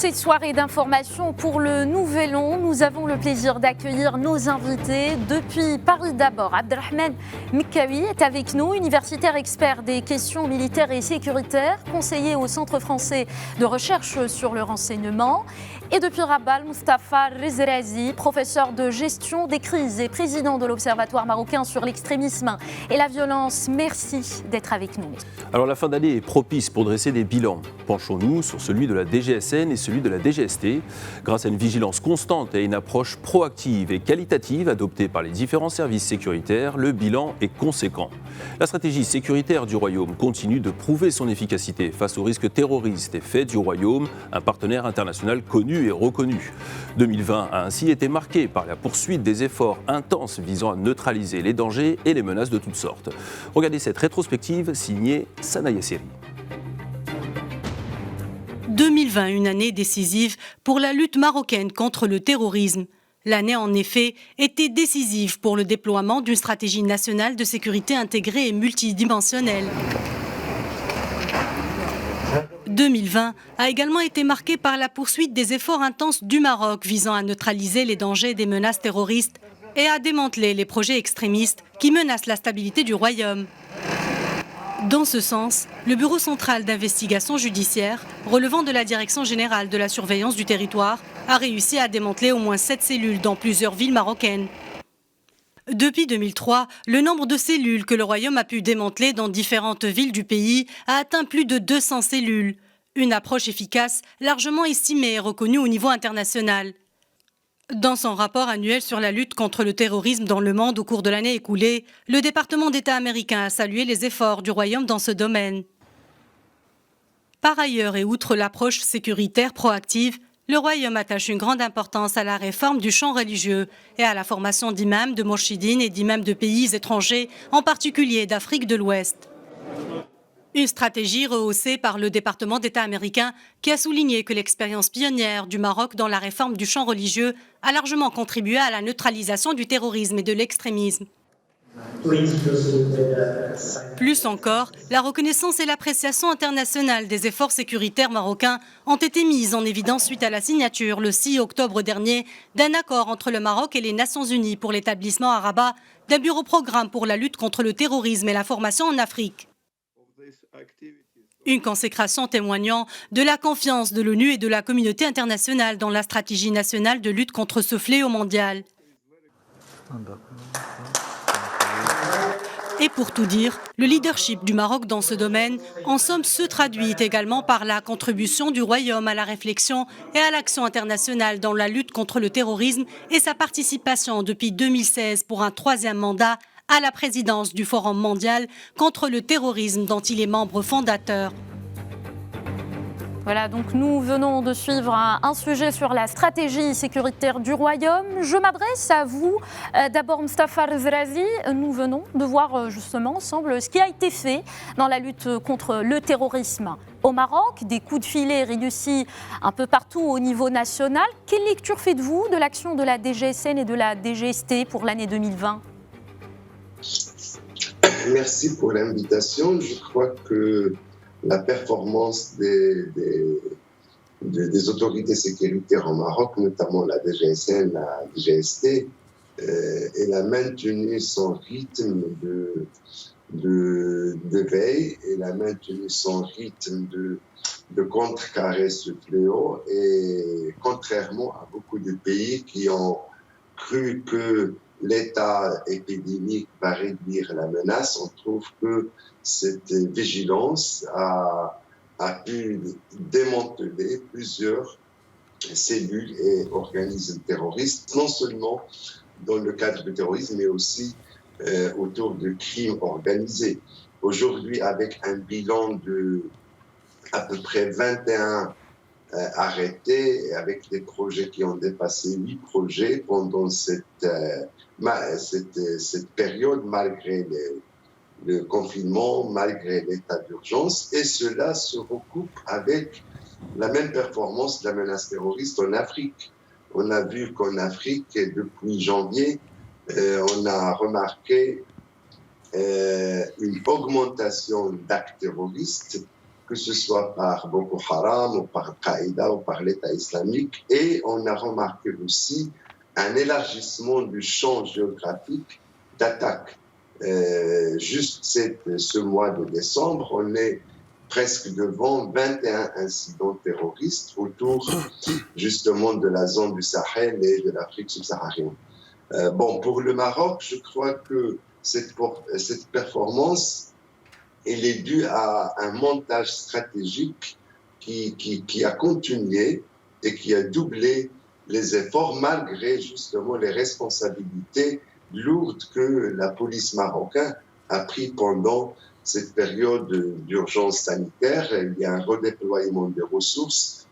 cette soirée d'information pour le Nouvel An, nous avons le plaisir d'accueillir nos invités. Depuis Paris d'abord, Abdelrahman Mekkaoui est avec nous, universitaire expert des questions militaires et sécuritaires, conseiller au Centre français de recherche sur le renseignement. Et depuis Rabat, Moustapha Rezrazi, professeur de gestion des crises et président de l'Observatoire marocain sur l'extrémisme et la violence. Merci d'être avec nous. Alors la fin d'année est propice pour dresser des bilans. Penchons-nous sur celui de la DGSN et celui de la DGST. Grâce à une vigilance constante et à une approche proactive et qualitative adoptée par les différents services sécuritaires, le bilan est conséquent. La stratégie sécuritaire du Royaume continue de prouver son efficacité face aux risques terroristes et fait du Royaume un partenaire international connu et reconnu. 2020 a ainsi été marqué par la poursuite des efforts intenses visant à neutraliser les dangers et les menaces de toutes sortes. Regardez cette rétrospective signée Sana Yassiri. 2020, une année décisive pour la lutte marocaine contre le terrorisme. L'année, en effet, était décisive pour le déploiement d'une stratégie nationale de sécurité intégrée et multidimensionnelle. 2020 a également été marqué par la poursuite des efforts intenses du Maroc visant à neutraliser les dangers des menaces terroristes et à démanteler les projets extrémistes qui menacent la stabilité du Royaume. Dans ce sens, le Bureau central d'investigation judiciaire, relevant de la Direction générale de la surveillance du territoire, a réussi à démanteler au moins 7 cellules dans plusieurs villes marocaines. Depuis 2003, le nombre de cellules que le Royaume a pu démanteler dans différentes villes du pays a atteint plus de 200 cellules. Une approche efficace, largement estimée et reconnue au niveau international. Dans son rapport annuel sur la lutte contre le terrorisme dans le monde au cours de l'année écoulée, le département d'État américain a salué les efforts du Royaume dans ce domaine. Par ailleurs, et outre l'approche sécuritaire proactive, le Royaume attache une grande importance à la réforme du champ religieux et à la formation d'imams, de mourchidines et d'imams de pays étrangers, en particulier d'Afrique de l'Ouest. Une stratégie rehaussée par le département d'État américain qui a souligné que l'expérience pionnière du Maroc dans la réforme du champ religieux a largement contribué à la neutralisation du terrorisme et de l'extrémisme. Plus encore, la reconnaissance et l'appréciation internationale des efforts sécuritaires marocains ont été mises en évidence suite à la signature, le 6 octobre dernier, d'un accord entre le Maroc et les Nations Unies pour l'établissement à Rabat d'un bureau-programme pour la lutte contre le terrorisme et la formation en Afrique. Une consécration témoignant de la confiance de l'ONU et de la communauté internationale dans la stratégie nationale de lutte contre ce fléau mondial. Et pour tout dire, le leadership du Maroc dans ce domaine, en somme, se traduit également par la contribution du Royaume à la réflexion et à l'action internationale dans la lutte contre le terrorisme et sa participation depuis 2016 pour un 3e mandat à la présidence du Forum mondial contre le terrorisme dont il est membre fondateur. Voilà, donc nous venons de suivre un sujet sur la stratégie sécuritaire du Royaume. Je m'adresse à vous. D'abord, Moustapha Rezrazi, nous venons de voir justement ensemble ce qui a été fait dans la lutte contre le terrorisme au Maroc. Des coups de filet réussis un peu partout au niveau national. Quelle lecture faites-vous de l'action de la DGSN et de la DGST pour l'année 2020 ? Merci pour l'invitation. Je crois que la performance des autorités sécuritaires au Maroc, notamment la DGSN, la DGST, elle a maintenu son rythme de veille, elle a maintenu son rythme de contrecarrer ce fléau. Et contrairement à beaucoup de pays qui ont cru que l'état épidémique va réduire la menace, on trouve que cette vigilance a pu démanteler plusieurs cellules et organismes terroristes, non seulement dans le cadre du terrorisme, mais aussi autour de crimes organisés. Aujourd'hui, avec un bilan de à peu près 21 arrêtés, et avec des projets qui ont dépassé 8 projets pendant cette période, malgré le confinement, malgré l'état d'urgence, et cela se recoupe avec la même performance de la menace terroriste en Afrique. On a vu qu'en Afrique, depuis janvier, on a remarqué une augmentation d'actes terroristes que ce soit par Boko Haram ou par Al-Qaïda ou par l'État islamique. Et on a remarqué aussi un élargissement du champ géographique d'attaque. Juste ce mois de décembre, on est presque devant 21 incidents terroristes autour justement de la zone du Sahel et de l'Afrique subsaharienne. Pour le Maroc, je crois que cette performance, elle est due à un montage stratégique qui a continué et qui a doublé les efforts malgré justement les responsabilités lourdes que la police marocaine a pris pendant cette période d'urgence sanitaire. Il y a un redéploiement des ressources.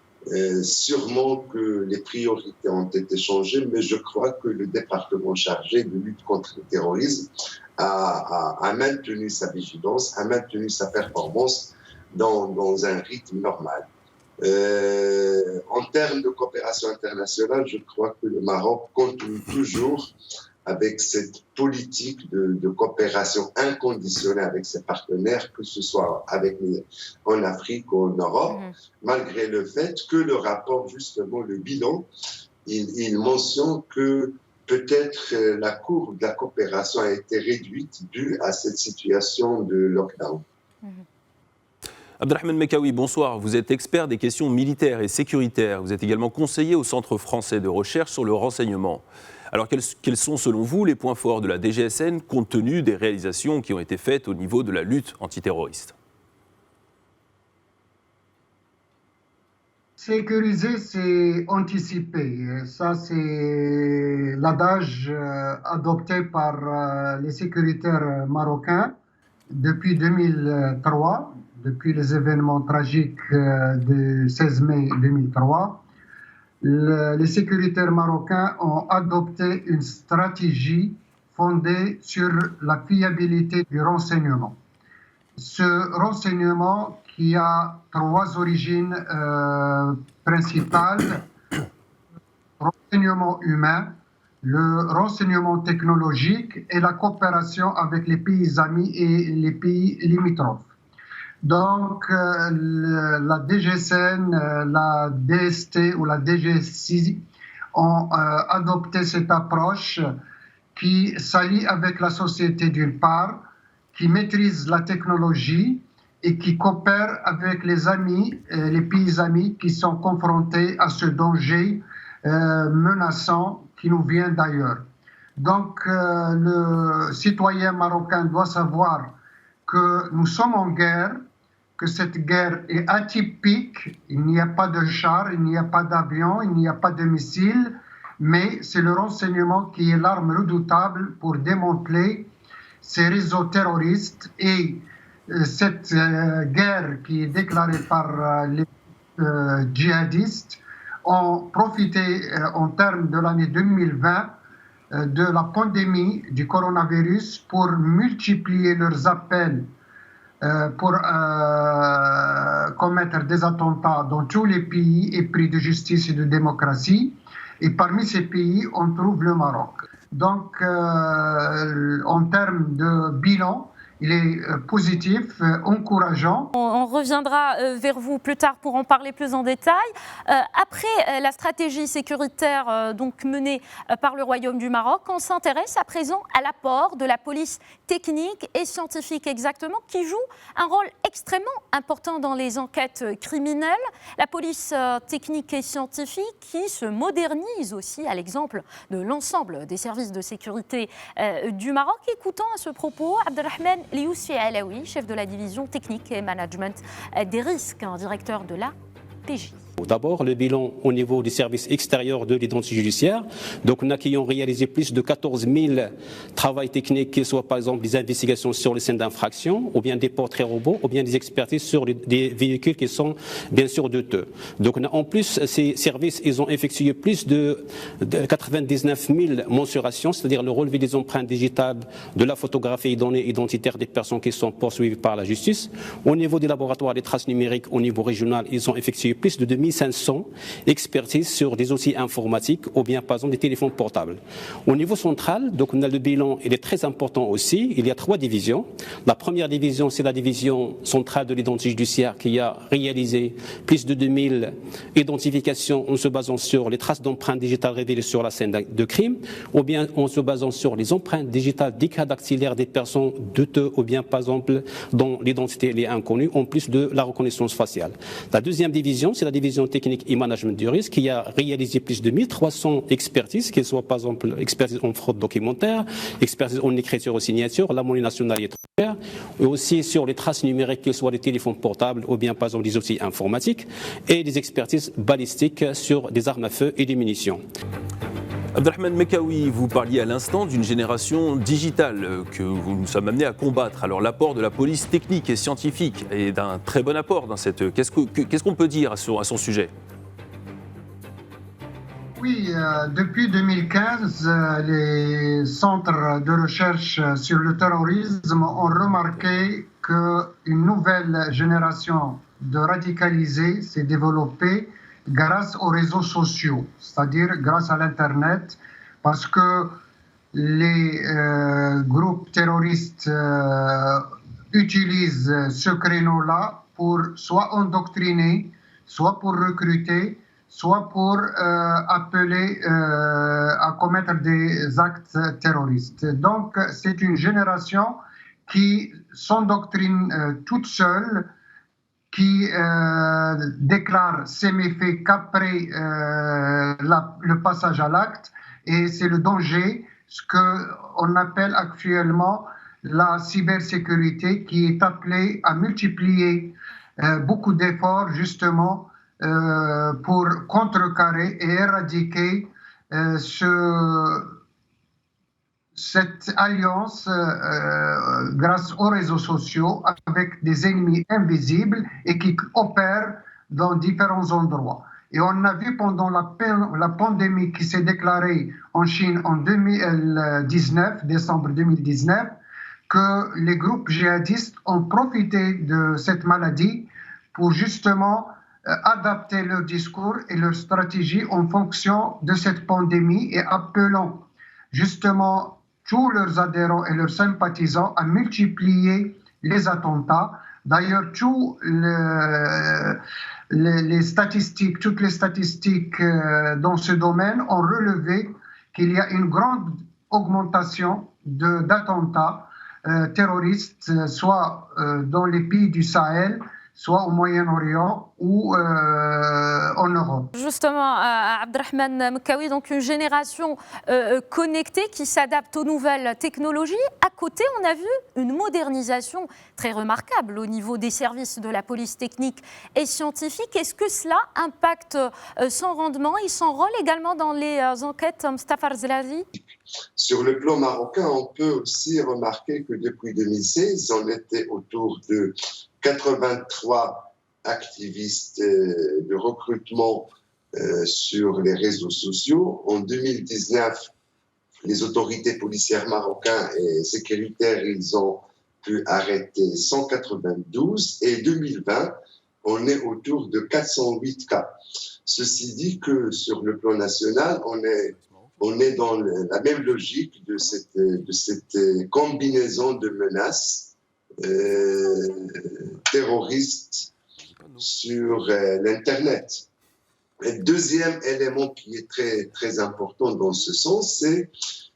Sûrement que les priorités ont été changées, mais je crois que le département chargé de lutte contre le terrorisme a maintenu sa vigilance, a maintenu sa performance dans un rythme normal. En termes de coopération internationale, je crois que le Maroc continue toujours avec cette politique de coopération inconditionnelle avec ses partenaires, que ce soit en Afrique ou en Europe, malgré le fait que le rapport, justement, le bilan, il mentionne que peut-être la courbe de la coopération a été réduite due à cette situation de lockdown. Abdelrahmane Mekawi, bonsoir. Vous êtes expert des questions militaires et sécuritaires. Vous êtes également conseiller au Centre français de recherche sur le renseignement. Alors, quels sont, selon vous, les points forts de la DGSN compte tenu des réalisations qui ont été faites au niveau de la lutte antiterroriste ? Sécuriser, c'est anticiper. Ça, c'est l'adage adopté par les sécuritaires marocains depuis 2003, depuis les événements tragiques du 16 mai 2003. Les sécuritaires marocains ont adopté une stratégie fondée sur la fiabilité du renseignement. Ce renseignement qui a trois origines principales: renseignement humain, le renseignement technologique et la coopération avec les pays amis et les pays limitrophes. Donc, la DGSN, la DST ou la DGSI ont adopté cette approche qui s'allie avec la société d'une part, qui maîtrise la technologie et qui coopère avec les amis, les pays amis qui sont confrontés à ce danger menaçant qui nous vient d'ailleurs. Donc, le citoyen marocain doit savoir que nous sommes en guerre, que cette guerre est atypique. Il n'y a pas de chars, il n'y a pas d'avions, il n'y a pas de missiles, mais c'est le renseignement qui est l'arme redoutable pour démanteler ces réseaux terroristes. Et cette guerre qui est déclarée par les djihadistes ont profité en termes de l'année 2020 de la pandémie du coronavirus pour multiplier leurs appels pour commettre des attentats dans tous les pays épris de justice et de démocratie. Et parmi ces pays, on trouve le Maroc. Donc, en termes de bilan, il est positif, encourageant. On reviendra vers vous plus tard pour en parler plus en détail. Après la stratégie sécuritaire donc menée par le Royaume du Maroc, on s'intéresse à présent à l'apport de la police technique et scientifique exactement, qui joue un rôle extrêmement important dans les enquêtes criminelles. La police technique et scientifique qui se modernise aussi à l'exemple de l'ensemble des services de sécurité du Maroc. Écoutons à ce propos Abdelrahmane Liousfi Alaoui, chef de la division technique et management des risques, directeur de la PJ. D'abord, le bilan au niveau des services extérieurs de l'identité judiciaire. Donc, on a qui ont réalisé plus de 14 000 travaux techniques, qui soient par exemple des investigations sur les scènes d'infraction, ou bien des portraits robots, ou bien des expertises sur des véhicules qui sont bien sûr douteux. Donc, en plus, ces services, ils ont effectué plus de 99 000 mensurations, c'est-à-dire le relevé des empreintes digitales, de la photographie et données identitaires des personnes qui sont poursuivies par la justice. Au niveau des laboratoires des traces numériques, au niveau régional, ils ont effectué plus de 2000 2500 expertises sur des outils informatiques ou bien par exemple des téléphones portables. Au niveau central, donc on a le bilan, il est très important aussi. Il y a 3 divisions. La première division, c'est la division centrale de l'identité judiciaire qui a réalisé plus de 2000 identifications en se basant sur les traces d'empreintes digitales révélées sur la scène de crime, ou bien en se basant sur les empreintes digitales des cas dactylaires des personnes douteuses, ou bien par exemple dont l'identité est inconnue, en plus de la reconnaissance faciale. La deuxième division, c'est la division technique et management du risque qui a réalisé plus de 1300 expertises, qu'elles soient par exemple expertise en fraude documentaire, expertise en écriture ou signature, la monnaie nationale et étrangère, et aussi sur les traces numériques, qu'elles soient des téléphones portables ou bien par exemple des outils informatiques, et des expertises balistiques sur des armes à feu et des munitions. Abdelrahmane Mekawi, vous parliez à l'instant d'une génération digitale que nous sommes amenés à combattre. Alors l'apport de la police technique et scientifique est d'un très bon apport dans cette... Qu'est-ce qu'on peut dire à son sujet ? Oui, depuis 2015, les centres de recherche sur le terrorisme ont remarqué qu'une nouvelle génération de radicalisés s'est développée grâce aux réseaux sociaux, c'est-à-dire grâce à l'Internet, parce que les groupes terroristes utilisent ce créneau-là pour soit endoctriner, soit pour recruter, soit pour appeler à commettre des actes terroristes. Donc, c'est une génération qui s'endoctrine toute seule, qui déclare ses méfaits qu'après le passage à l'acte, et c'est le danger, ce qu'on appelle actuellement la cybersécurité, qui est appelée à multiplier beaucoup d'efforts justement pour contrecarrer et éradiquer cette alliance grâce aux réseaux sociaux avec des ennemis invisibles et qui opèrent dans différents endroits. Et on a vu pendant la pandémie qui s'est déclarée en Chine en 2019, décembre 2019, que les groupes djihadistes ont profité de cette maladie pour justement adapter leur discours et leur stratégie en fonction de cette pandémie et appelant justement tous leurs adhérents et leurs sympathisants à multiplier les attentats. D'ailleurs, toutes les statistiques dans ce domaine ont relevé qu'il y a une grande augmentation d'attentats terroristes, soit dans les pays du Sahel, soit au Moyen-Orient ou en Europe. Justement, Abdelrahmane Mekawi, donc une génération connectée qui s'adapte aux nouvelles technologies. À côté, on a vu une modernisation très remarquable au niveau des services de la police technique et scientifique. Est-ce que cela impacte son rendement et son rôle également dans les enquêtes, Mustafa Arzelazi ? Sur le plan marocain, on peut aussi remarquer que depuis 2016, on était autour de 83 activistes de recrutement sur les réseaux sociaux. En 2019, les autorités policières marocaines et sécuritaires, ils ont pu arrêter 192. Et 2020, on est autour de 408 cas. Ceci dit que sur le plan national, on est dans la même logique de cette combinaison de menaces terroristes sur l'Internet. Le deuxième élément qui est très, très important dans ce sens,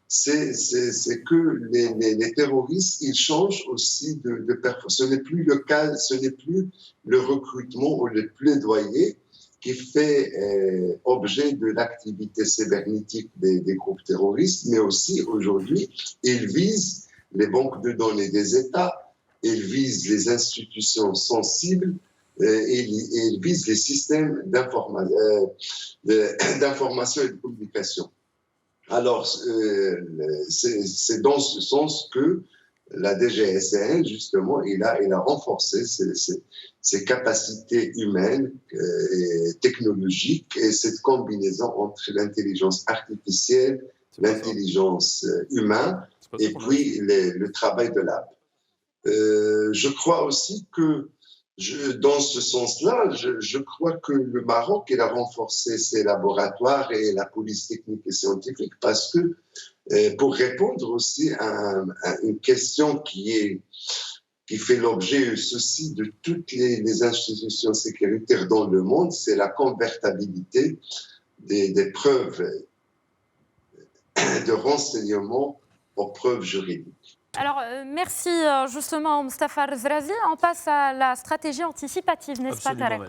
c'est que les terroristes, ils changent aussi de performance. Ce n'est plus le cas, ce n'est plus le recrutement ou le plaidoyer qui fait objet de l'activité cybernétique des groupes terroristes, mais aussi aujourd'hui, ils visent les banques de données des États, ils visent les institutions sensibles et ils visent les systèmes d'information et de communication. Alors, c'est dans ce sens que la DGSN, justement, il a renforcé ses capacités humaines et technologiques et cette combinaison entre l'intelligence artificielle, l'intelligence humaine et puis le travail de l'âme. Je crois aussi que Dans ce sens-là, je crois que le Maroc, il a renforcé ses laboratoires et la police technique et scientifique parce que, pour répondre aussi à une question qui fait l'objet ceci de toutes les institutions sécuritaires dans le monde, c'est la convertibilité des preuves de renseignement aux preuves juridiques. Alors, merci justement Mustapha Rzrazi. On passe à la stratégie anticipative, n'est-ce pas, Tarek ?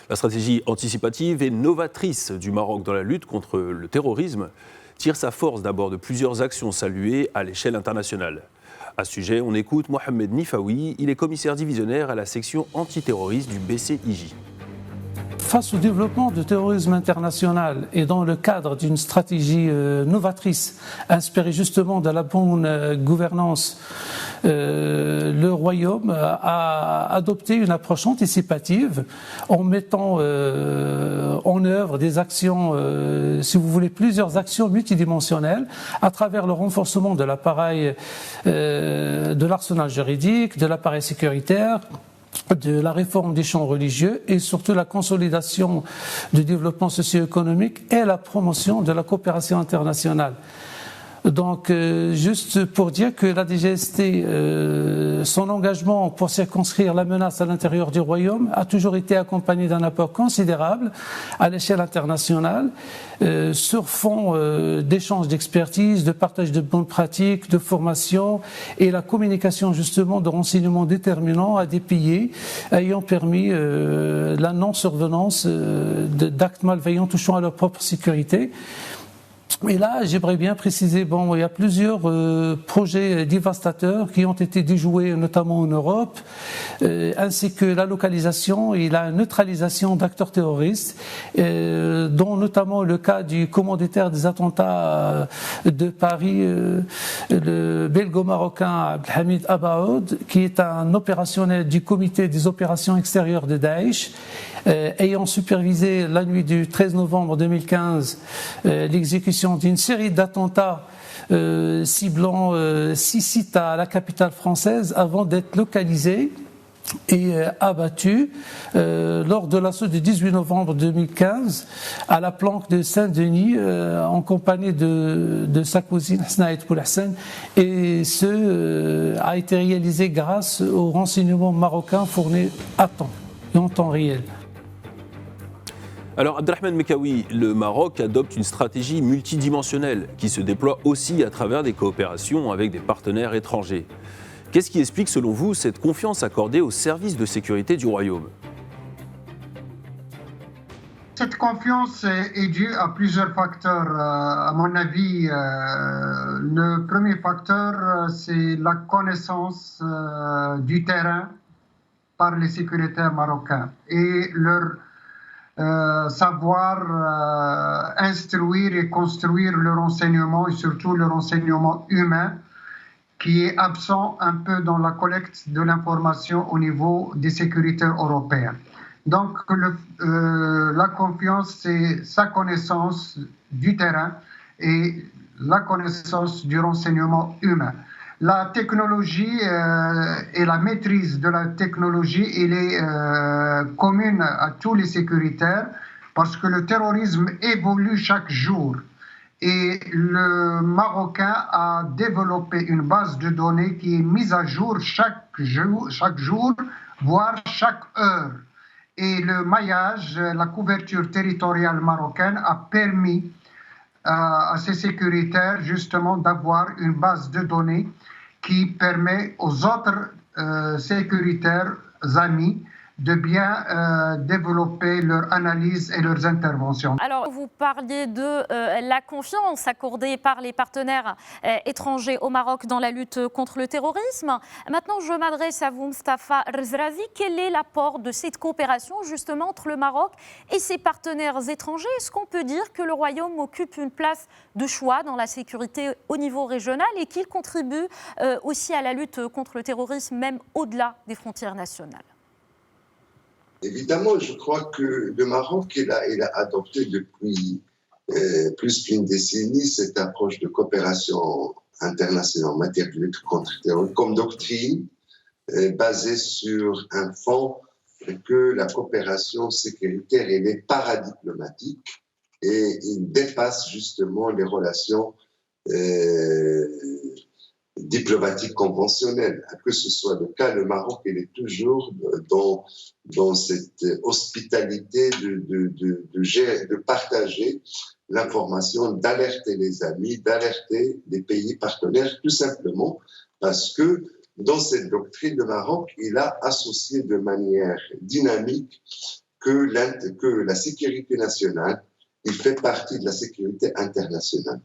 La stratégie anticipative et novatrice du Maroc dans la lutte contre le terrorisme tire sa force d'abord de plusieurs actions saluées à l'échelle internationale. À ce sujet, on écoute Mohamed Nifaoui, il est commissaire divisionnaire à la section antiterroriste du BCIJ. Face au développement du terrorisme international et dans le cadre d'une stratégie novatrice inspirée justement de la bonne gouvernance, le Royaume a adopté une approche anticipative en mettant en œuvre des actions, si vous voulez, plusieurs actions multidimensionnelles à travers le renforcement de l'appareil, de l'arsenal juridique, de l'appareil sécuritaire, de la réforme des champs religieux et surtout la consolidation du développement socio-économique et la promotion de la coopération internationale. Donc, juste pour dire que la DGST, son engagement pour circonscrire la menace à l'intérieur du Royaume a toujours été accompagné d'un apport considérable à l'échelle internationale, sur fond d'échanges d'expertise, de partage de bonnes pratiques, de formation et la communication justement de renseignements déterminants à des pays ayant permis la non-survenance d'actes malveillants touchant à leur propre sécurité. Et là, j'aimerais bien préciser, il y a plusieurs projets dévastateurs qui ont été déjoués, notamment en Europe, ainsi que la localisation et la neutralisation d'acteurs terroristes, dont notamment le cas du commanditaire des attentats de Paris, le belgo-marocain Abdelhamid Abaoud, qui est un opérationnel du comité des opérations extérieures de Daesh, ayant supervisé la nuit du 13 novembre 2015 l'exécution d'une série d'attentats ciblant 6 sites à la capitale française avant d'être localisé et abattu lors de l'assaut du 18 novembre 2015 à la planque de Saint-Denis en compagnie de sa cousine Hasnaït Boulhassan, et ce a été réalisé grâce aux renseignements marocains fournis à temps et en temps réel. Alors, Abdelrahman Mekawi, le Maroc adopte une stratégie multidimensionnelle qui se déploie aussi à travers des coopérations avec des partenaires étrangers. Qu'est-ce qui explique, selon vous, cette confiance accordée aux services de sécurité du Royaume ? Cette confiance est due à plusieurs facteurs. À mon avis, le premier facteur, c'est la connaissance du terrain par les sécuritaires marocains et leur savoir instruire et construire le renseignement et surtout le renseignement humain qui est absent un peu dans la collecte de l'information au niveau des sécuritaires européens. Donc la confiance, c'est sa connaissance du terrain et la connaissance du renseignement humain. La technologie et la maîtrise de la technologie, elle est commune à tous les sécuritaires parce que le terrorisme évolue chaque jour. Et le Marocain a développé une base de données qui est mise à jour chaque jour, voire chaque heure. Et le maillage, la couverture territoriale marocaine a permis à ces sécuritaires justement d'avoir une base de données qui permet aux autres sécuritaires amis de bien développer leur analyse et leurs interventions. Alors, vous parliez de la confiance accordée par les partenaires étrangers au Maroc dans la lutte contre le terrorisme. Maintenant, je m'adresse à vous, Mustapha Rzrazi. Quel est l'apport de cette coopération justement entre le Maroc et ses partenaires étrangers ? Est-ce qu'on peut dire que le Royaume occupe une place de choix dans la sécurité au niveau régional et qu'il contribue aussi à la lutte contre le terrorisme, même au-delà des frontières nationales ? Évidemment, je crois que le Maroc il a adopté depuis plus qu'une décennie cette approche de coopération internationale en matière de lutte contre le terrorisme comme doctrine basée sur un fonds que la coopération sécuritaire elle est paradiplomatique et il dépasse justement les relations diplomatiques conventionnelles. Que ce soit le cas, le Maroc il est toujours dans cette hospitalité de partager l'information, d'alerter les amis, d'alerter les pays partenaires, tout simplement parce que dans cette doctrine, le Maroc, il a associé de manière dynamique que la sécurité nationale, il fait partie de la sécurité internationale.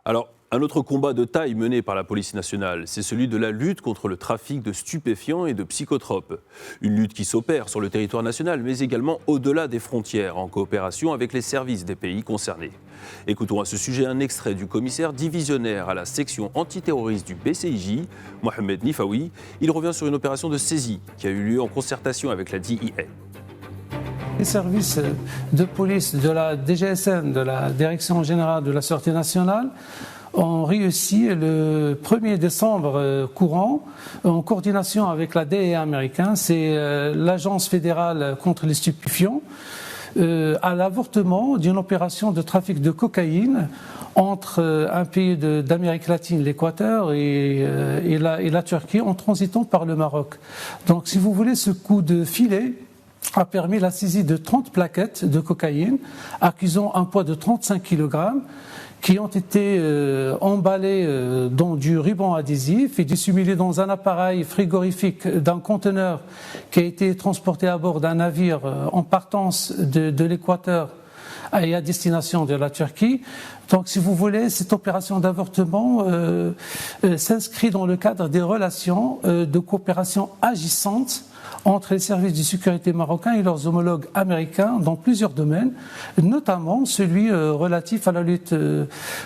Alors, un autre combat de taille mené par la police nationale, c'est celui de la lutte contre le trafic de stupéfiants et de psychotropes. Une lutte qui s'opère sur le territoire national, mais également au-delà des frontières, en coopération avec les services des pays concernés. Écoutons à ce sujet un extrait du commissaire divisionnaire à la section antiterroriste du BCIJ, Mohamed Nifaoui. Il revient sur une opération de saisie qui a eu lieu en concertation avec la DIA. Les services de police de la DGSN, de la Direction générale de la Sûreté nationale, ont réussi le 1er décembre courant, en coordination avec la DEA américaine, c'est l'Agence fédérale contre les stupéfiants, à l'avortement d'une opération de trafic de cocaïne entre un pays d'Amérique latine, l'Équateur, et la Turquie, en transitant par le Maroc. Donc, si vous voulez, ce coup de filet a permis la saisie de 30 plaquettes de cocaïne accusant un poids de 35 kg qui ont été emballées dans du ruban adhésif et dissimulées dans un appareil frigorifique d'un conteneur qui a été transporté à bord d'un navire en partance de l'Équateur et à destination de la Turquie. Donc, si vous voulez, cette opération d'avortement s'inscrit dans le cadre des relations de coopération agissantes entre les services de sécurité marocains et leurs homologues américains dans plusieurs domaines, notamment celui relatif à la lutte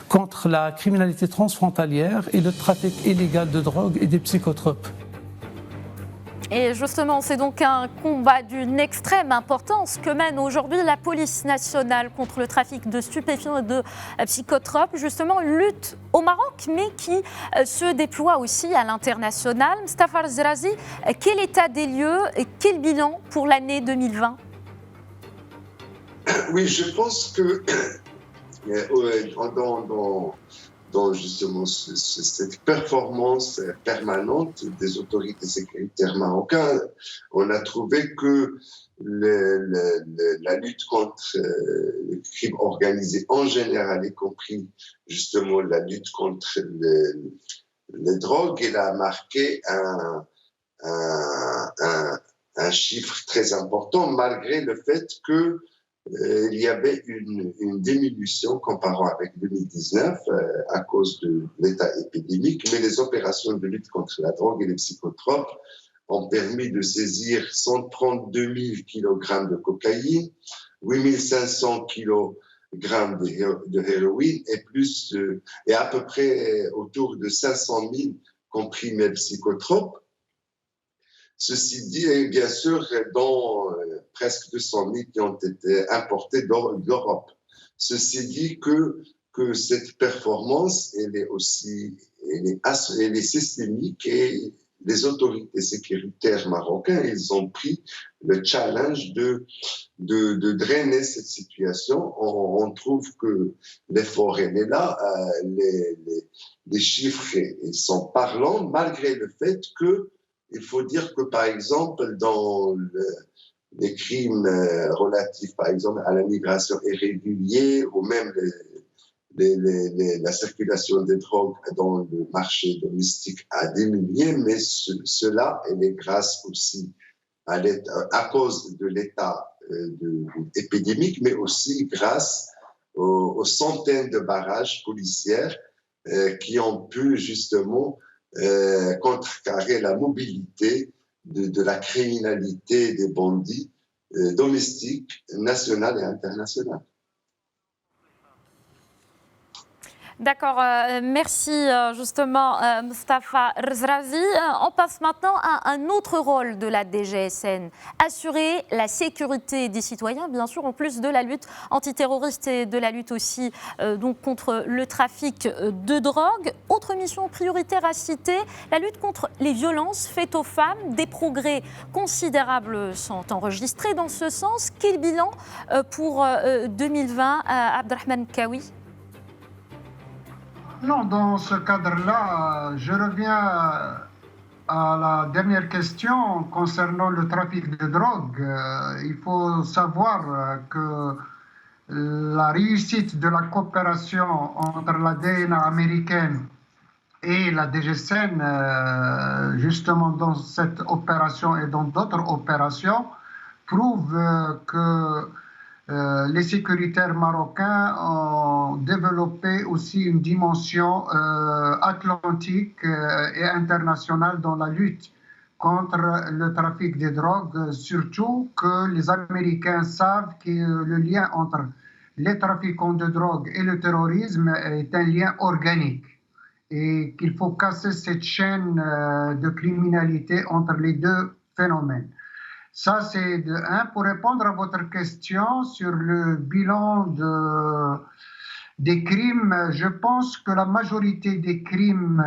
contre la criminalité transfrontalière et le trafic illégal de drogue et des psychotropes. Et justement, c'est donc un combat d'une extrême importance que mène aujourd'hui la police nationale contre le trafic de stupéfiants et de psychotropes. Justement, lutte au Maroc, mais qui se déploie aussi à l'international. Mustafa Al-Zrazi, quel état des lieux et quel bilan pour l'année 2020 ? Oui, je pense que dans justement cette performance permanente des autorités sécuritaires marocaines, on a trouvé que la lutte contre le crime organisé en général, y compris justement la lutte contre les drogues, elle a marqué un chiffre très important, malgré le fait que il y avait une diminution comparant avec 2019 à cause de l'état épidémique, mais les opérations de lutte contre la drogue et les psychotropes ont permis de saisir 132 000 kg de cocaïne, 8 500 kg de héroïne et à peu près autour de 500 000 comprimés psychotropes. Ceci dit, bien sûr, dans presque 200 000 qui ont été importés d'Europe. Ceci dit que cette performance, elle est systémique et les autorités sécuritaires marocaines, ils ont pris le challenge de drainer cette situation. On trouve que l'effort est là, les chiffres ils sont parlants, malgré le fait que il faut dire que, par exemple, dans les crimes relatifs, par exemple, à la migration irrégulière ou même la circulation des drogues dans le marché domestique a diminué, mais cela est grâce aussi à cause de l'état épidémique, mais aussi grâce aux centaines de barrages policiers qui ont pu justement contrecarrer la mobilité de la criminalité des bandits domestiques, nationaux et internationaux. D'accord, merci justement Mustafa Rzrazi. On passe maintenant à un autre rôle de la DGSN, assurer la sécurité des citoyens, bien sûr, en plus de la lutte antiterroriste et de la lutte aussi donc contre le trafic de drogue. Autre mission prioritaire à citer, la lutte contre les violences faites aux femmes. Des progrès considérables sont enregistrés dans ce sens. Quel bilan pour 2020, Abdelrahman Mekawi? Non, dans ce cadre-là, je reviens à la dernière question concernant le trafic de drogue. Il faut savoir que la réussite de la coopération entre la DNA américaine et la DGSN, justement dans cette opération et dans d'autres opérations, prouve que les sécuritaires marocains ont développé aussi une dimension atlantique et internationale dans la lutte contre le trafic des drogues, surtout que les Américains savent que le lien entre les trafiquants de drogue et le terrorisme est un lien organique et qu'il faut casser cette chaîne de criminalité entre les deux phénomènes. Ça, c'est de un. Pour répondre à votre question sur le bilan des crimes, je pense que la majorité des crimes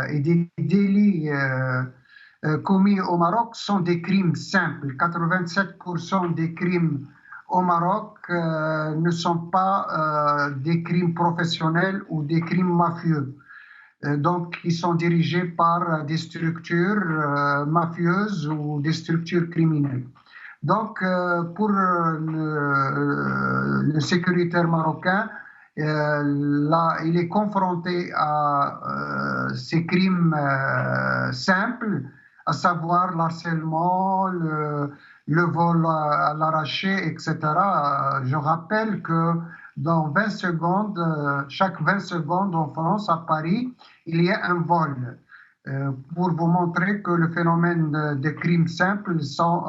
et des délits commis au Maroc sont des crimes simples. 87% des crimes au Maroc ne sont pas des crimes professionnels ou des crimes mafieux. Donc, qui sont dirigés par des structures mafieuses ou des structures criminelles. Donc, pour le sécuritaire marocain, là, il est confronté à ces crimes simples, à savoir l'harcèlement, le vol à l'arraché, etc. Je rappelle que dans 20 secondes, chaque 20 secondes en France, à Paris, il y a un vol pour vous montrer que le phénomène de crimes simples sont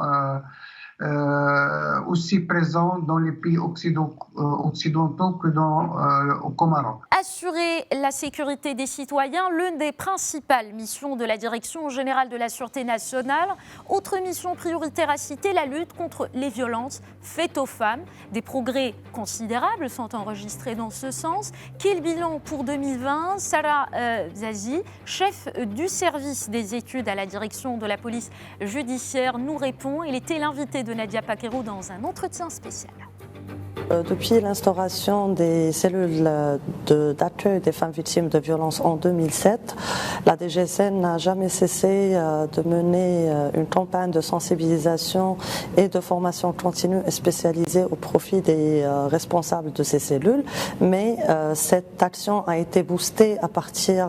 aussi présents dans les pays occidentaux que au Maroc. Assurer la sécurité des citoyens, l'une des principales missions de la Direction générale de la Sûreté nationale. Autre mission prioritaire à citer, la lutte contre les violences faites aux femmes. Des progrès considérables sont enregistrés dans ce sens. Quel bilan pour 2020? Sarah Zazi, chef du service des études à la Direction de la police judiciaire, nous répond. Il était l'invité de Nadia Paquero dans un entretien spécial. Depuis l'instauration des cellules d'accueil des femmes victimes de violences en 2007, la DGSN n'a jamais cessé de mener une campagne de sensibilisation et de formation continue et spécialisée au profit des responsables de ces cellules. Mais cette action a été boostée à partir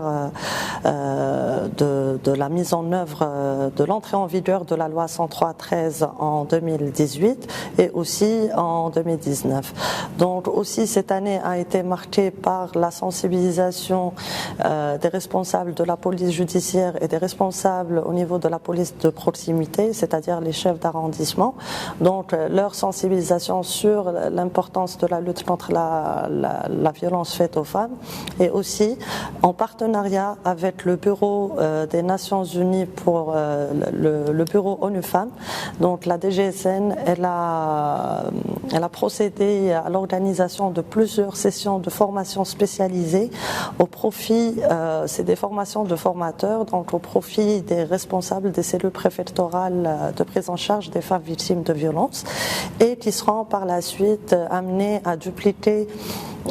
de la mise en œuvre de l'entrée en vigueur de la loi 103/13 en 2018 et aussi en 2019. Donc aussi cette année a été marquée par la sensibilisation des responsables de la police judiciaire et des responsables au niveau de la police de proximité, c'est-à-dire les chefs d'arrondissement. Donc leur sensibilisation sur l'importance de la lutte contre la violence faite aux femmes et aussi en partenariat avec le Bureau des Nations Unies pour le Bureau ONU Femmes. Donc la DGSN, elle a procédé à l'organisation de plusieurs sessions de formation spécialisées au profit, c'est des formations de formateurs, donc au profit des responsables des cellules préfectorales de prise en charge des femmes victimes de violences et qui seront par la suite amenés à dupliquer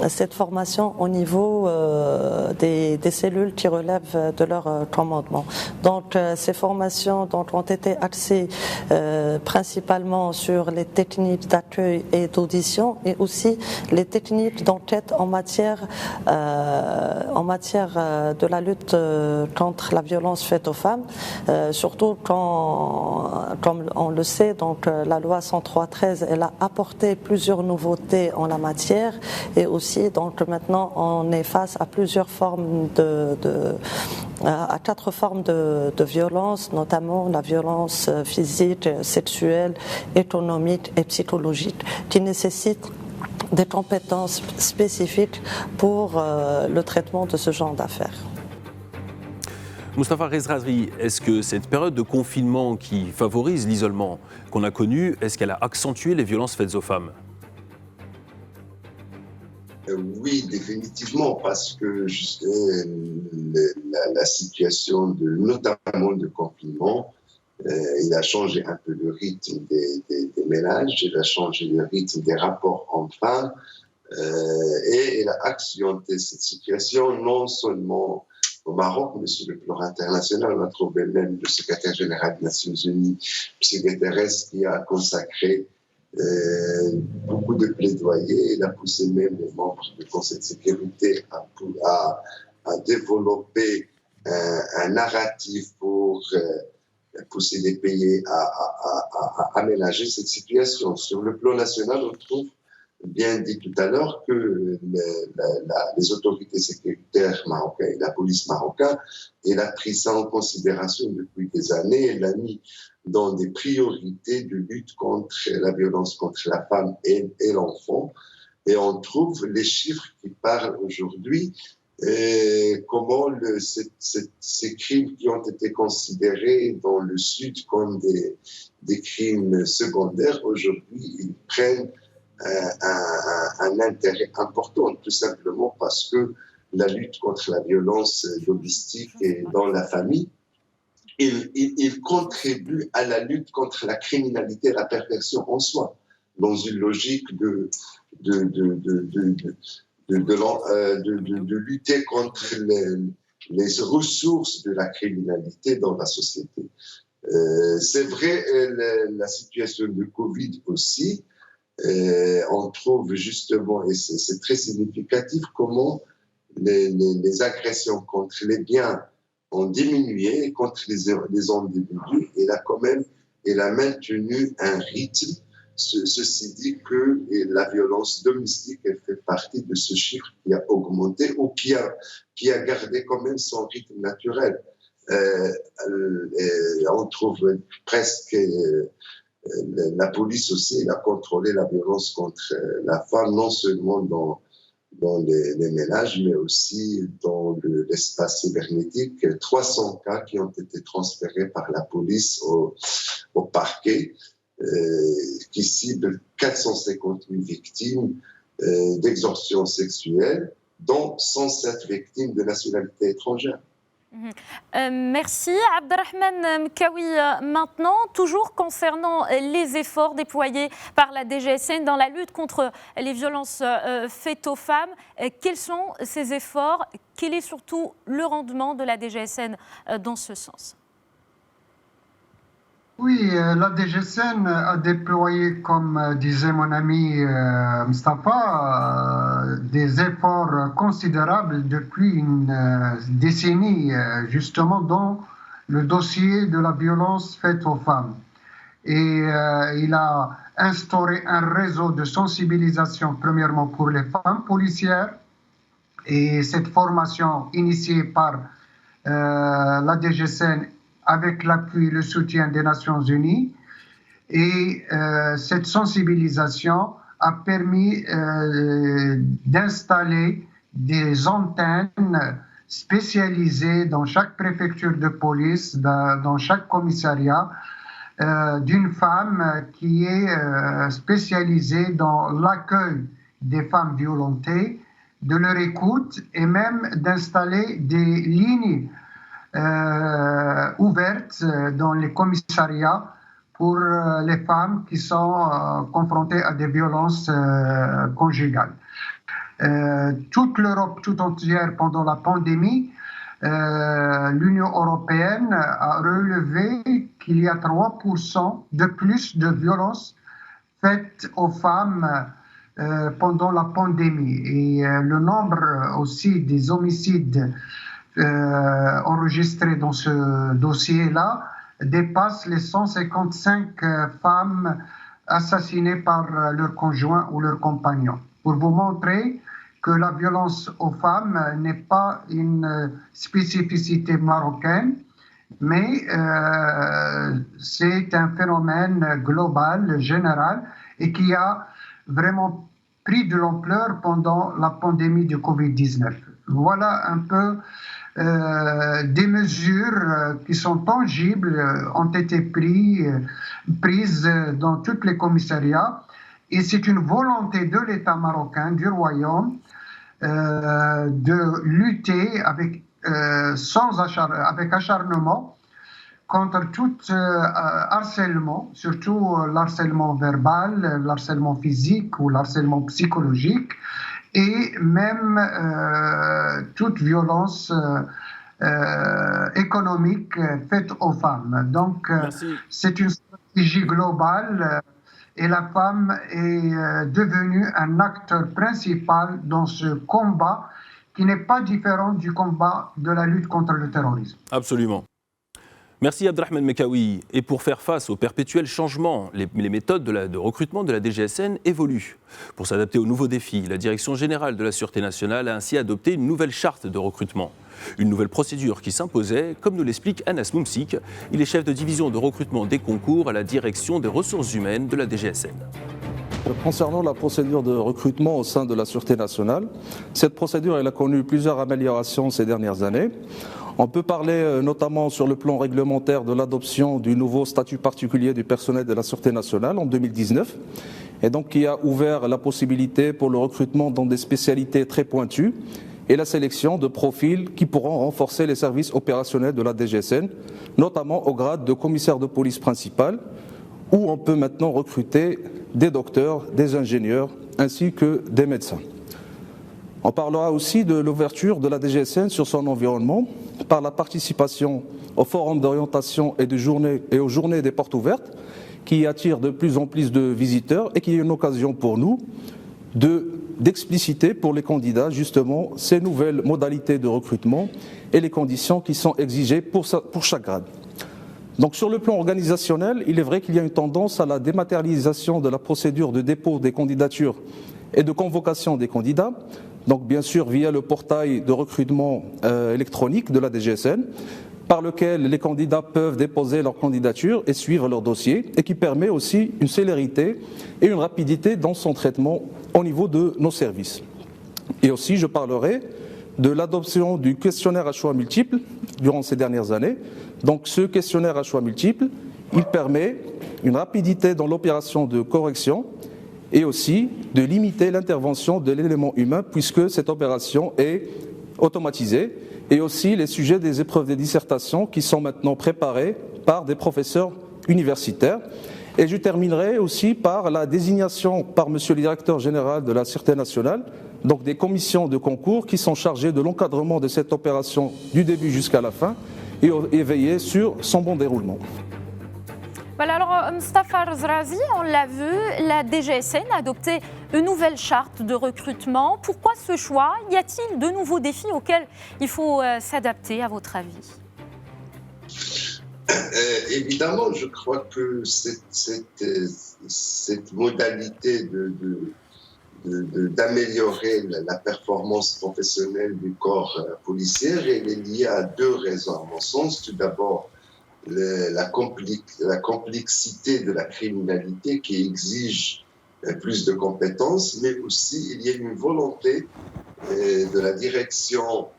cette formation au niveau des cellules qui relèvent de leur commandement. Donc ces formations ont été axées principalement sur les techniques d'accueil et d'audition et aussi les techniques d'enquête en matière de la lutte contre la violence faite aux femmes, surtout quand, comme on le sait, donc la loi 103/13 elle a apporté plusieurs nouveautés en la matière et aussi donc maintenant on est face à plusieurs formes à 4 formes de violence, notamment la violence physique, sexuelle, économique et psychologique, qui nécessitent des compétences spécifiques pour le traitement de ce genre d'affaires. Moustapha Rezrazri, est-ce que cette période de confinement qui favorise l'isolement qu'on a connu, est-ce qu'elle a accentué les violences faites aux femmes ? Oui, définitivement, parce que la situation, notamment de confinement, il a changé un peu le rythme des ménages, il a changé le rythme des rapports hommes-femmes, et il a accentué cette situation non seulement au Maroc, mais sur le plan international. On a trouvé même le secrétaire général des Nations Unies, M. Guterres, qui a consacré beaucoup de plaidoyers. Il a poussé même les membres du Conseil de sécurité à développer un narratif pour pousser les pays à aménager cette situation. Sur le plan national, on trouve, bien dit tout à l'heure, que les autorités sécuritaires marocaines, la police marocaine, elle a pris ça en considération depuis des années. Elle l'a mis dans des priorités de lutte contre la violence contre la femme et l'enfant. Et on trouve les chiffres qui parlent aujourd'hui, comment ces crimes qui ont été considérés dans le Sud comme des crimes secondaires, aujourd'hui, ils prennent un intérêt important, tout simplement parce que la lutte contre la violence domestique et dans la famille, il contribue à la lutte contre la criminalité et la perversion en soi, dans une logique de lutter contre les ressources de la criminalité dans la société. C'est vrai, la situation de Covid aussi, on trouve justement, et c'est très significatif, comment les agressions contre les biens ont diminué contre les individus. Il a maintenu un rythme. Ceci dit que la violence domestique, elle fait partie de ce chiffre qui a augmenté ou qui a gardé quand même son rythme naturel. On trouve presque la police aussi, elle a contrôlé la violence contre la femme, non seulement dans les ménages, mais aussi dans l'espace cybernétique. 300 cas qui ont été transférés par la police au parquet, qui ciblent 458 victimes d'extorsion sexuelle, dont 107 victimes de nationalité étrangère. Merci Abderrahmane Mkawi. Maintenant, toujours concernant les efforts déployés par la DGSN dans la lutte contre les violences faites aux femmes, quels sont ces efforts? Quel est surtout le rendement de la DGSN dans ce sens? Oui, la DGSN a déployé, comme disait mon ami Moustapha, des efforts considérables depuis une décennie, justement dans le dossier de la violence faite aux femmes. Et il a instauré un réseau de sensibilisation, premièrement pour les femmes policières, et cette formation initiée par la DGSN avec l'appui et le soutien des Nations Unies. Et cette sensibilisation a permis d'installer des antennes spécialisées dans chaque préfecture de police, dans chaque commissariat, d'une femme qui est spécialisée dans l'accueil des femmes violentées, de leur écoute et même d'installer des lignes ouvertes dans les commissariats pour les femmes qui sont confrontées à des violences conjugales. Toute l'Europe tout entière, pendant la pandémie, l'Union européenne a relevé qu'il y a 3% de plus de violences faites aux femmes pendant la pandémie. Et le nombre aussi des homicides enregistrés dans ce dossier-là dépasse les 155 femmes assassinées par leur conjoint ou leur compagnon. Pour vous montrer que la violence aux femmes n'est pas une spécificité marocaine, mais c'est un phénomène global, général, et qui a vraiment pris de l'ampleur pendant la pandémie de Covid-19. Voilà un peu des mesures qui sont tangibles, ont été prises dans tous les commissariats, et c'est une volonté de l'État marocain, du Royaume, de lutter avec acharnement contre tout harcèlement, surtout l'harcèlement verbal, l'harcèlement physique ou l'harcèlement psychologique, et même toute violence économique faite aux femmes. Donc, c'est une stratégie globale et la femme est devenue un acteur principal dans ce combat qui n'est pas différent du combat de la lutte contre le terrorisme. Absolument. Merci Abdrahmane Mekawi. Et pour faire face aux perpétuels changements, les méthodes de recrutement de la DGSN évoluent. Pour s'adapter aux nouveaux défis, la Direction générale de la Sûreté nationale a ainsi adopté une nouvelle charte de recrutement. Une nouvelle procédure qui s'imposait, comme nous l'explique Anas Moumsik. Il est chef de division de recrutement des concours à la Direction des ressources humaines de la DGSN. Concernant la procédure de recrutement au sein de la Sûreté nationale, cette procédure elle a connu plusieurs améliorations ces dernières années. On peut parler notamment sur le plan réglementaire de l'adoption du nouveau statut particulier du personnel de la Sûreté nationale en 2019, et donc qui a ouvert la possibilité pour le recrutement dans des spécialités très pointues et la sélection de profils qui pourront renforcer les services opérationnels de la DGSN, notamment au grade de commissaire de police principal, où on peut maintenant recruter des docteurs, des ingénieurs ainsi que des médecins. On parlera aussi de l'ouverture de la DGSN sur son environnement par la participation au forum d'orientation et aux journées des portes ouvertes qui attirent de plus en plus de visiteurs et qui est une occasion pour nous d'expliciter pour les candidats justement ces nouvelles modalités de recrutement et les conditions qui sont exigées pour chaque grade. Donc sur le plan organisationnel, il est vrai qu'il y a une tendance à la dématérialisation de la procédure de dépôt des candidatures et de convocation des candidats, donc bien sûr via le portail de recrutement électronique de la DGSN, par lequel les candidats peuvent déposer leur candidature et suivre leur dossier, et qui permet aussi une célérité et une rapidité dans son traitement au niveau de nos services. Et aussi, je parlerai de l'adoption du questionnaire à choix multiples durant ces dernières années. Donc ce questionnaire à choix multiples, il permet une rapidité dans l'opération de correction et aussi de limiter l'intervention de l'élément humain puisque cette opération est automatisée, et aussi les sujets des épreuves de dissertation qui sont maintenant préparés par des professeurs universitaires. Et je terminerai aussi par la désignation par Monsieur le Directeur général de la Sûreté nationale, donc des commissions de concours qui sont chargées de l'encadrement de cette opération du début jusqu'à la fin et veiller sur son bon déroulement. Voilà, alors Mostafa Razrazi, on l'a vu, la DGSN a adopté une nouvelle charte de recrutement. Pourquoi ce choix? Y a-t-il de nouveaux défis auxquels il faut s'adapter, à votre avis? Évidemment, je crois que cette modalité d'améliorer la performance professionnelle du corps policier, elle est liée à deux raisons, à mon sens. Tout d'abord, la complexité de la criminalité qui exige plus de compétences, mais aussi il y a une volonté de la direction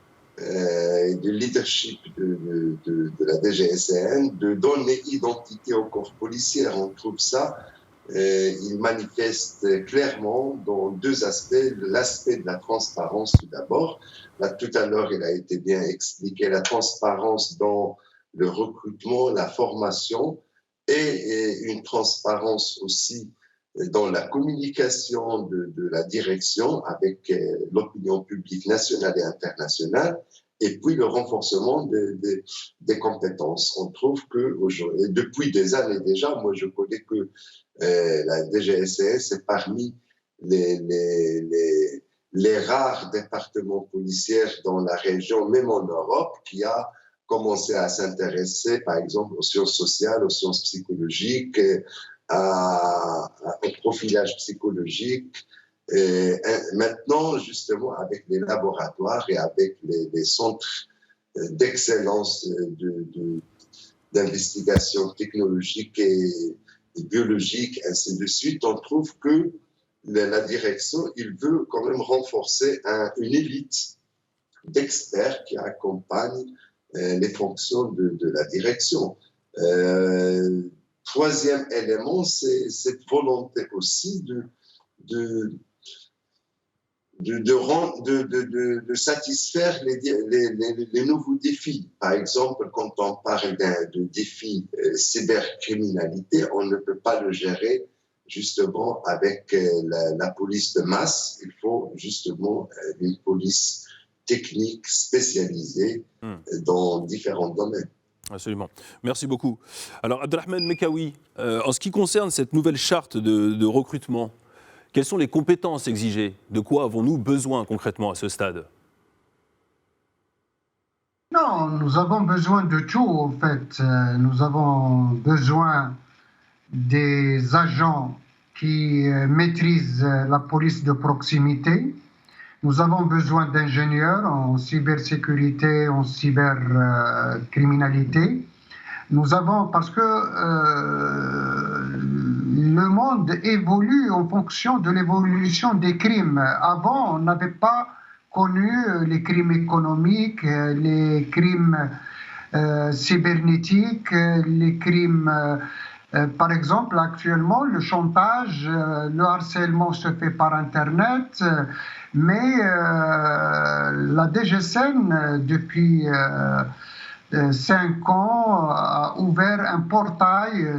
et du leadership de la DGSN de donner identité au corps policier. On trouve ça, il manifeste clairement dans deux aspects. L'aspect de la transparence tout d'abord. Là, tout à l'heure, il a été bien expliqué, la transparence dans le recrutement, la formation et une transparence aussi dans la communication de la direction avec l'opinion publique nationale et internationale, et puis le renforcement des compétences. On trouve que depuis des années déjà, moi je connais que la DGSS est parmi les rares départements policiers dans la région, même en Europe, qui a commencé à s'intéresser, par exemple, aux sciences sociales, aux sciences psychologiques, au profilage psychologique. Et maintenant, justement, avec les laboratoires et avec les centres d'excellence d'investigation technologique et biologique, ainsi de suite, on trouve que la direction, il veut quand même renforcer une élite d'experts qui accompagnent les fonctions de la direction. Troisième élément, c'est cette volonté aussi de satisfaire les nouveaux défis. Par exemple, quand on parle de défi cybercriminalité, on ne peut pas le gérer justement avec la police de masse. Il faut justement une police technique spécialisée dans différents domaines. Absolument. Merci beaucoup. Alors, Abdelrahmane Mekawi, en ce qui concerne cette nouvelle charte de recrutement, quelles sont les compétences exigées? De quoi avons-nous besoin concrètement à ce stade? Non, nous avons besoin de tout, en fait. Nous avons besoin des agents qui maîtrisent la police de proximité. Nous avons besoin d'ingénieurs en cybersécurité, en cybercriminalité. Nous avons, parce que le monde évolue en fonction de l'évolution des crimes. Avant, on n'avait pas connu les crimes économiques, les crimes cybernétiques, les crimes... par exemple, actuellement, le chantage, le harcèlement se fait par Internet, mais la DGSN, depuis 5 ans, a ouvert un portail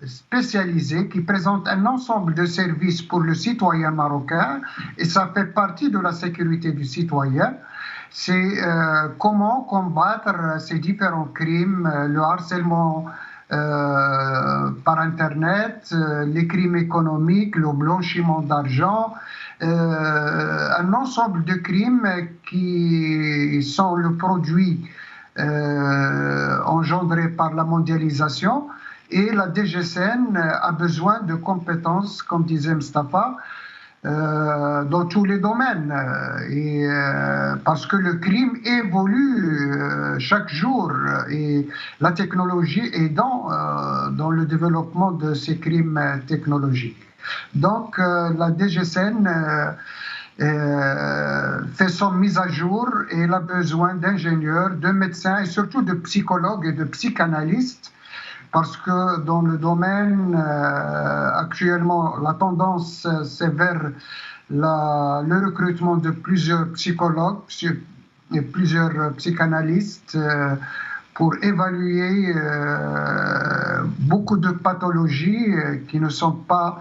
spécialisé qui présente un ensemble de services pour le citoyen marocain, et ça fait partie de la sécurité du citoyen. C'est comment combattre ces différents crimes, le harcèlement par Internet, les crimes économiques, le blanchiment d'argent, un ensemble de crimes qui sont le produit engendré par la mondialisation. Et la DGSN a besoin de compétences, comme disait Mustafa, dans tous les domaines. Et, parce que le crime évolue chaque jour et la technologie est dans le développement de ces crimes technologiques. Donc la DGSN fait son mise à jour et elle a besoin d'ingénieurs, de médecins et surtout de psychologues et de psychanalystes, parce que dans le domaine, actuellement, la tendance, c'est vers le recrutement de plusieurs psychologues et plusieurs psychanalystes pour évaluer beaucoup de pathologies qui ne sont pas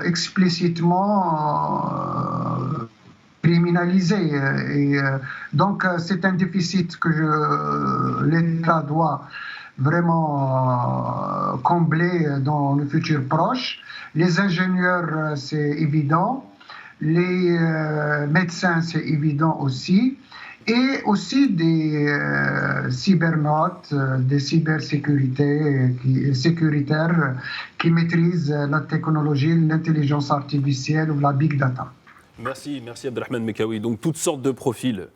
explicitement criminalisées. Et donc, c'est un déficit que l'État doit vraiment combler dans le futur proche. Les ingénieurs, c'est évident. Les médecins, c'est évident aussi. Et aussi des cybernautes, des sécuritaires qui maîtrisent la technologie, l'intelligence artificielle ou la big data. Merci Abdelrahmane Mekawi. Donc toutes sortes de profils.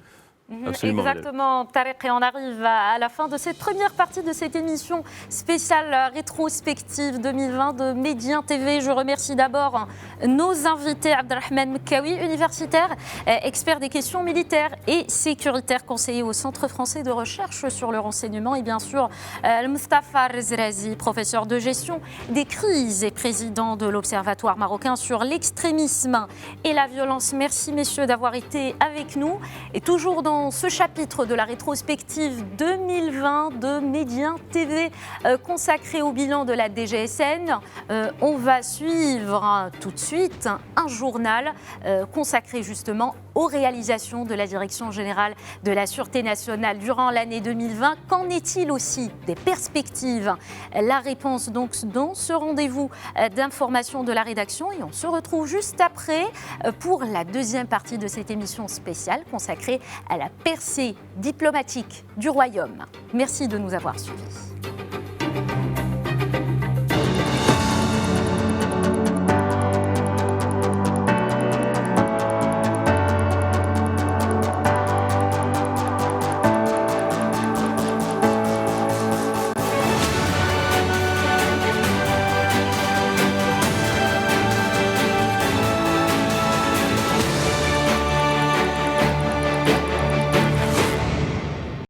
Absolument. Exactement, Tarek, et on arrive à la fin de cette première partie de cette émission spéciale rétrospective 2020 de Médien TV. Je remercie d'abord nos invités, Abdelrahmane Mekawi, universitaire, expert des questions militaires et sécuritaires, conseiller au Centre français de recherche sur le renseignement, et bien sûr Mustafa Rezrazi, professeur de gestion des crises et président de l'Observatoire marocain sur l'extrémisme et la violence. Merci messieurs d'avoir été avec nous, et toujours dans ce chapitre de la rétrospective 2020 de Médien TV consacré au bilan de la DGSN. On va suivre tout de suite un journal consacré justement aux réalisations de la Direction générale de la Sûreté nationale durant l'année 2020. Qu'en est-il aussi des perspectives? La réponse donc dans ce rendez-vous d'information de la rédaction, et on se retrouve juste après pour la deuxième partie de cette émission spéciale consacrée à la percée diplomatique du Royaume. Merci de nous avoir suivis.